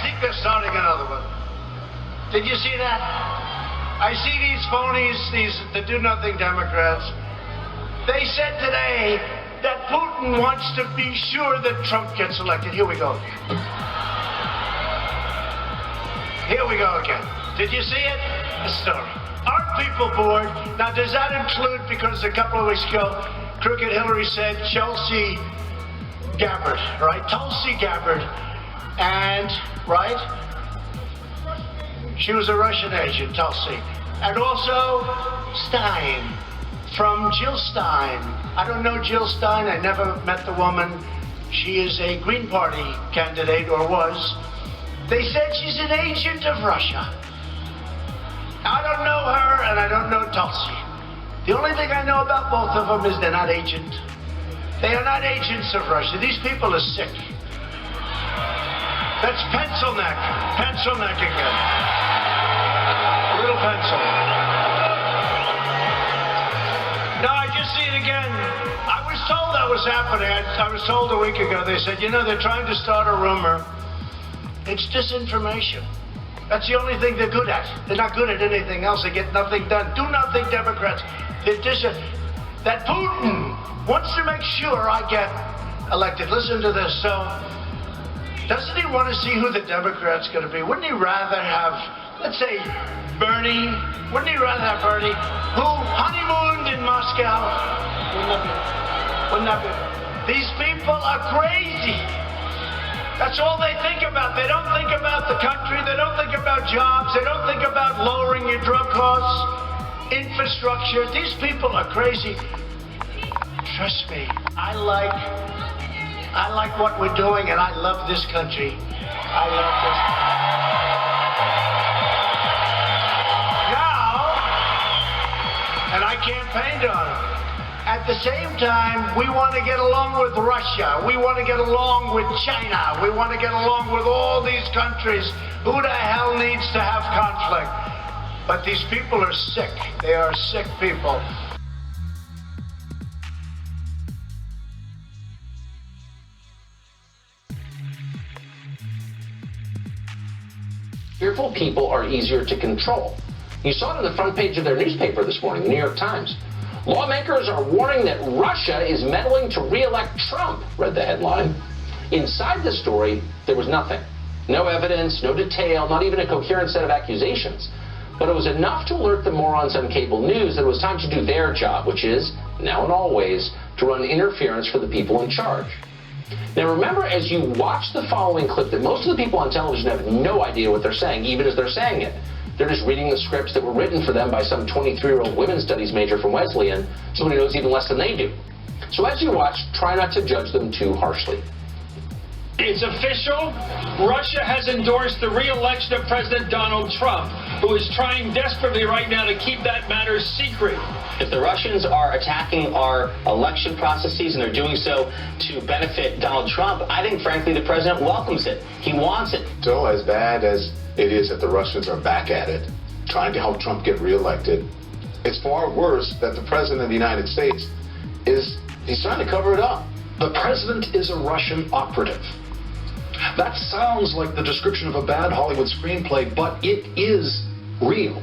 think they're starting another one. Did you see that? I see these phonies, the do-nothing Democrats. They said today that Putin wants to be sure that Trump gets elected. Here we go. Here we go again. Did you see it? The story. Aren't people bored? Now, does that include, because a couple of weeks ago, Crooked Hillary said Chelsea Gabbard, right? Tulsi Gabbard, and, right? She was a Russian agent, Tulsi. And also Stein, from Jill Stein. I don't know Jill Stein. I never met the woman. She is a Green Party candidate, or was. They said she's an agent of Russia. I don't know her, and I don't know Tulsi. The only thing I know about both of them is they're not agents. They are not agents of Russia. These people are sick. That's pencil neck. Pencil neck again. Little pencil. No, I just see it again. I was told that was happening. I was told a week ago. They said, you know, they're trying to start a rumor. It's disinformation. That's the only thing they're good at. They're not good at anything else. They get nothing done. Do nothing, Democrats. That Putin wants to make sure I get elected. Listen to this. So, doesn't he want to see who the Democrat's going to be? Wouldn't he rather have, let's say, Bernie? Wouldn't he rather have Bernie, who honeymooned in Moscow? Wouldn't that be? These people are crazy. That's all they think about. They don't think about the country. They don't think about jobs. They don't think about lowering your drug costs, infrastructure. These people are crazy. Trust me, I like what we're doing, and I love this country. I love this. Now, and I campaigned on it. At the same time, we want to get along with Russia. We want to get along with China. We want to get along with all these countries. Who the hell needs to have conflict? But these people are sick. They are sick people. Fearful people are easier to control. You saw it on the front page of their newspaper this morning, the New York Times. Lawmakers are warning that Russia is meddling to re-elect Trump, read the headline. Inside the story, there was nothing. No evidence, no detail, not even a coherent set of accusations. But it was enough to alert the morons on cable news that it was time to do their job, which is, now and always, to run interference for the people in charge. Now remember, as you watch the following clip, that most of the people on television have no idea what they're saying, even as they're saying it. They're just reading the scripts that were written for them by some 23-year-old women's studies major from Wesleyan, somebody who knows even less than they do. So as you watch, try not to judge them too harshly. It's official. Russia has endorsed the re-election of President Donald Trump, who is trying desperately right now to keep that matter secret. If the Russians are attacking our election processes and they're doing so to benefit Donald Trump, I think, frankly, the president welcomes it. He wants it. So as bad as it is that the Russians are back at it, trying to help Trump get reelected, it's far worse that the president of the United States he's trying to cover it up. The president is a Russian operative. That sounds like the description of a bad Hollywood screenplay, but it is real.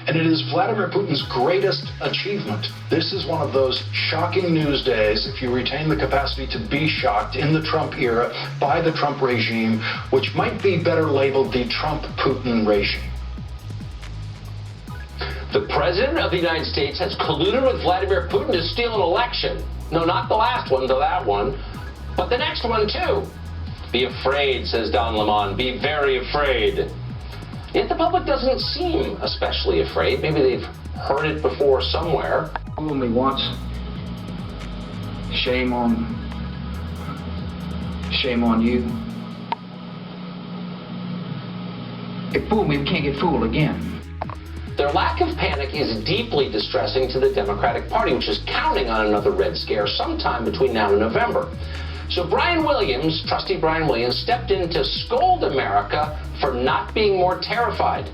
And it is Vladimir Putin's greatest achievement. This is one of those shocking news days, if you retain the capacity to be shocked in the Trump era by the Trump regime, which might be better labeled the Trump-Putin regime. The president of the United States has colluded with Vladimir Putin to steal an election. No, not the last one, though that one, but the next one, too. Be afraid, says Don Lemon. Be very afraid. Yet the public doesn't seem especially afraid. Maybe they've heard it before somewhere. Fool me once. Shame on you. If fool me, we can't get fooled again. Their lack of panic is deeply distressing to the Democratic Party, which is counting on another Red Scare sometime between now and November. So Brian Williams, trustee Brian Williams, stepped in to scold America for not being more terrified.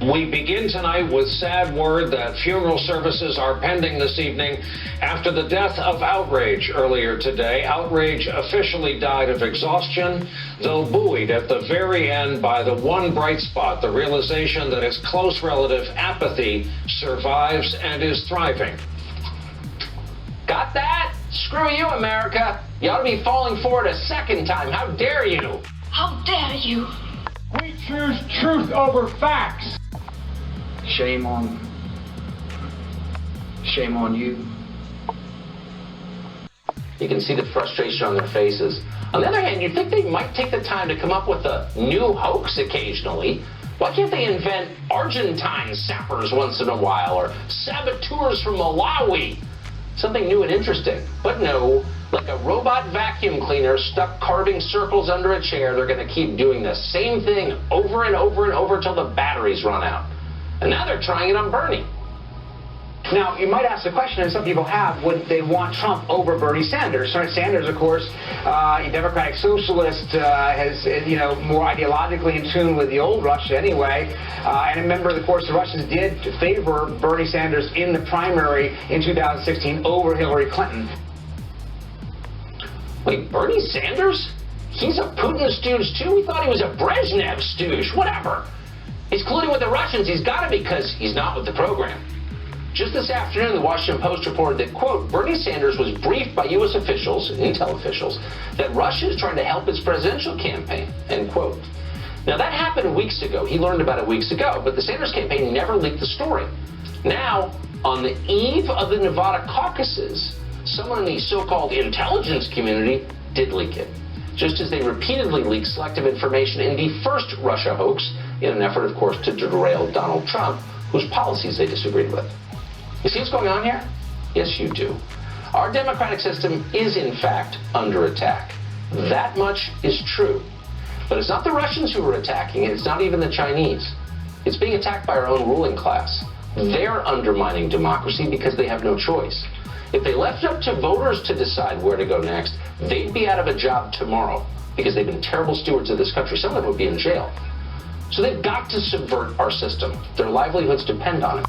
We begin tonight with sad word that funeral services are pending this evening after the death of Outrage earlier today. Outrage officially died of exhaustion, though buoyed at the very end by the one bright spot, the realization that his close relative Apathy survives and is thriving. Got that? Screw you, America. You ought to be falling for it a second time. How dare you? How dare you? We choose truth over facts. Shame on you. You can see the frustration on their faces. On the other hand, you'd think they might take the time to come up with a new hoax occasionally. Why can't they invent Argentine sappers once in a while or saboteurs from Malawi? Something new and interesting. But no, like a robot vacuum cleaner stuck carving circles under a chair, they're going to keep doing the same thing over and over and over until the batteries run out. And now they're trying it on Bernie. Now, you might ask the question, and some people have, would they want Trump over Bernie Sanders? Sanders, of course, a democratic socialist, has, more ideologically in tune with the old Russia anyway. And remember, of course, the Russians did favor Bernie Sanders in the primary in 2016 over Hillary Clinton. Wait, Bernie Sanders? He's a Putin stooge, too? We thought he was a Brezhnev stooge. Whatever. He's colluding with the Russians. He's got to because he's not with the program. Just this afternoon, the Washington Post reported that, quote, Bernie Sanders was briefed by U.S. officials, intel officials, that Russia is trying to help its presidential campaign, end quote. Now, that happened weeks ago. He learned about it weeks ago, but the Sanders campaign never leaked the story. Now, on the eve of the Nevada caucuses, someone in the so-called intelligence community did leak it, just as they repeatedly leaked selective information in the first Russia hoax in an effort, of course, to derail Donald Trump, whose policies they disagreed with. You see what's going on here? Yes, you do. Our democratic system is, in fact, under attack. That much is true. But it's not the Russians who are attacking it. It's not even the Chinese. It's being attacked by our own ruling class. They're undermining democracy because they have no choice. If they left it up to voters to decide where to go next, they'd be out of a job tomorrow because they've been terrible stewards of this country. Some of them would be in jail. So they've got to subvert our system. Their livelihoods depend on it.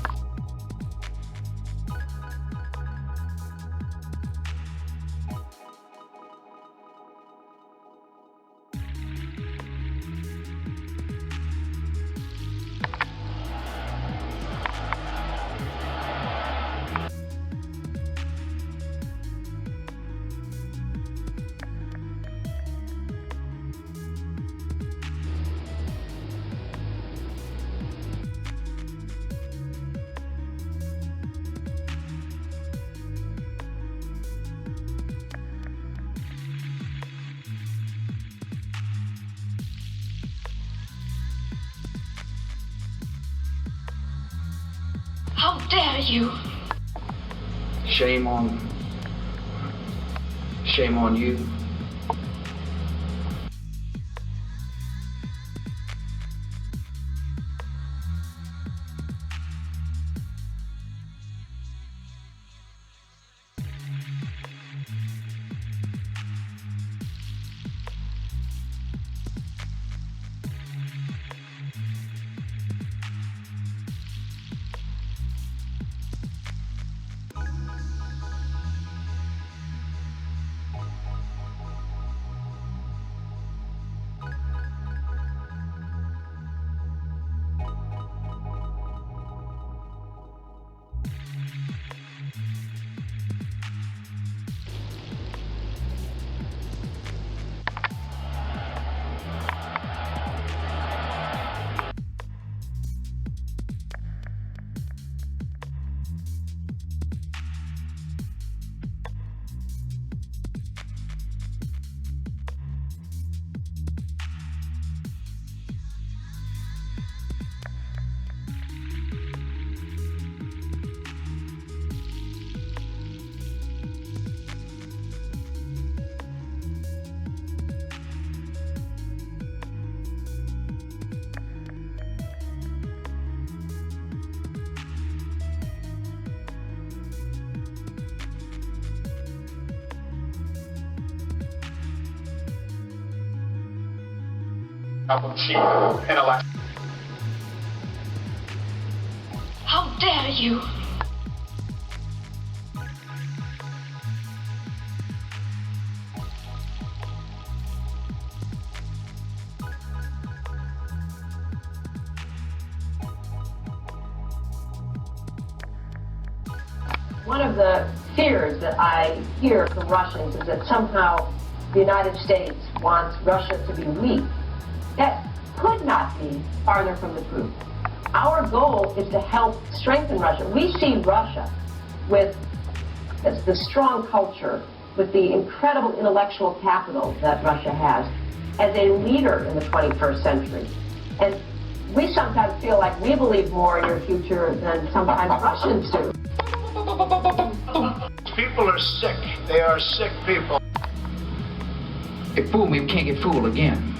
How dare you? Shame on you. Cheap and election. dare you? One of the fears that I hear from Russians is that somehow the United States wants Russia to be weak. That could not be farther from the truth. Our goal is to help strengthen Russia. We see Russia with the strong culture, with the incredible intellectual capital that Russia has, as a leader in the 21st century. And we sometimes feel like we believe more in your future than sometimes Russians do. People are sick. They are sick people. If fool me, we can't get fooled again.